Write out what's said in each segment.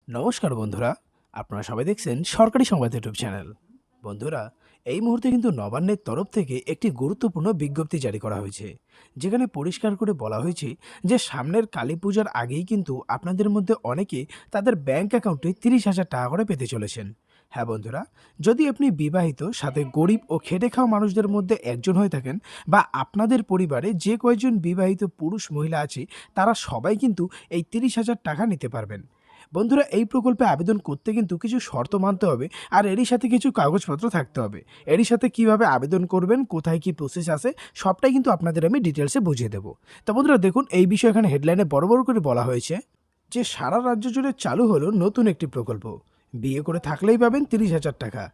নমস্কার বন্ধুরা, আপনারা সবাই দেখছেন সরকারি সংবাদ ইউটিউব চ্যানেল। বন্ধুরা, এই মুহূর্তে কিন্তু নবান্নের তরফ থেকে একটি গুরুত্বপূর্ণ বিজ্ঞপ্তি জারি করা হয়েছে, যেখানে পরিষ্কার করে বলা হয়েছে যে সামনের কালী পূজার আগেই কিন্তু আপনাদের মধ্যে অনেকে তাদের ব্যাংক অ্যাকাউন্টে 30,000 টাকা করে পেতে চলেছেন। হ্যাঁ বন্ধুরা, যদি আপনি বিবাহিত সাথে গরিব ও খেটে খাওয়া মানুষদের মধ্যে একজন হয়ে থাকেন, বা আপনাদের পরিবারে যে কয়েকজন বিবাহিত পুরুষ মহিলা আছে, তারা সবাই কিন্তু এই 30,000 টাকা নিতে পারবেন। বন্ধুরা, এই প্রকল্পে আবেদন করতে কিন্তু কিছু শর্ত মানতে হবে, আর এরই সাথে কিছু কাগজপত্র থাকতে হবে। এরই সাথে কিভাবে আবেদন করবেন, কোথায় কি প্রসেস আছে, সবটাই কিন্তু আপনাদের আমি ডিটেলসে বুঝিয়ে দেবো। তো বন্ধুরা দেখুন, এই বিষয়ে এখানে হেডলাইনে বড় বড় করে বলা হয়েছে যে সারা রাজ্য জুড়ে চালু হলো নতুন একটি প্রকল্প। বিয়ে করে থাকলেই পাবেন 30,000 টাকা।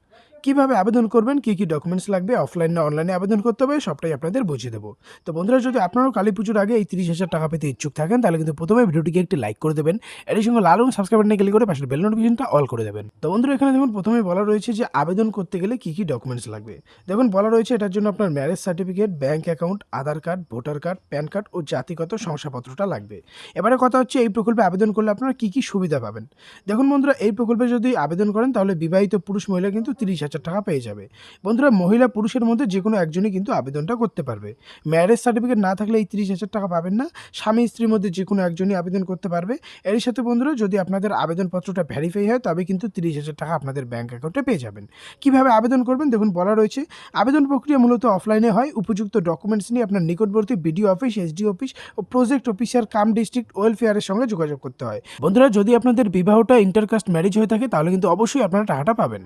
কিভাবে আবেদন করবেন, কি কি ডকুমেন্টস লাগবে, অফলাইন না অনলাইনে আবেদন করতে হবে, সবটাই আপনাদের বুঝিয়ে দেবো। তো বন্ধুরা, যদি আপনারাও কালী পুজোর আগে এই 30,000 টাকা পেতে ইচ্ছুক থাকেন, তাহলে কিন্তু প্রথমে ভিডিওটিকে একটি লাইক করে দেবেন। এর সঙ্গে লাল এবং সাবস্ক্রাইব বাটনে ক্লিক করে পাশের বেল নোটিফিকেশনটা অল করে দেবেন। তো বন্ধুরা, এখানে দেখুন প্রথমে বলা রয়েছে যে আবেদন করতে গেলে কি কি ডকুমেন্টস লাগবে। দেখুন বলা রয়েছে এটার জন্য আপনার marriage certificate, bank account, Aadhaar card, voter card, PAN card ও জাতিগত শংসাপত্রটা লাগবে। এবারে কথা হচ্ছে এই প্রকল্পে আবেদন করলে আপনারা কি কি সুবিধা পাবেন। দেখুন বন্ধুরা, এই প্রকল্পে যদি আবেদন করেন তাহলে বিবাহিত পুরুষ মহিলা কিন্তু 30,000 টাকা পেয়ে যাবে। বন্ধুরা, মহিলা পুরুষের মধ্যে যে কোনো একজনই কিন্তু আবেদনটা করতে পারবে। ম্যারেজ সার্টিফিকেট না থাকলে এই 30,000 টাকা পাবেন না। স্বামী স্ত্রীর মধ্যে যে কোনো একজনই আবেদন করতে পারবে। এর সাথে বন্ধুরা, যদি আপনাদের আবেদনপত্রটা ভেরিফাই হয় তবে কিন্তু 30,000 টাকা আপনাদের ব্যাংক অ্যাকাউন্টে পেয়ে যাবেন। কিভাবে আবেদন করবেন দেখুন বলা রয়েছে, আবেদন প্রক্রিয়া মূলত অফলাইনে হয়। উপযুক্ত ডকুমেন্টস নিয়ে আপনার নিকটবর্তী বিডিও অফিস, এসডি অফিস ও প্রজেক্ট অফিসার কাম ডিস্ট্রিক্ট ওয়েলফেয়ারের সঙ্গে যোগাযোগ করতে হয়। বন্ধুরা, যদি আপনাদের বিবাহটা ইন্টারকাস্ট ম্যারেজ হয়ে থাকে তাহলে কিন্তু অবশ্যই আপনারা টাকাটা পাবেন।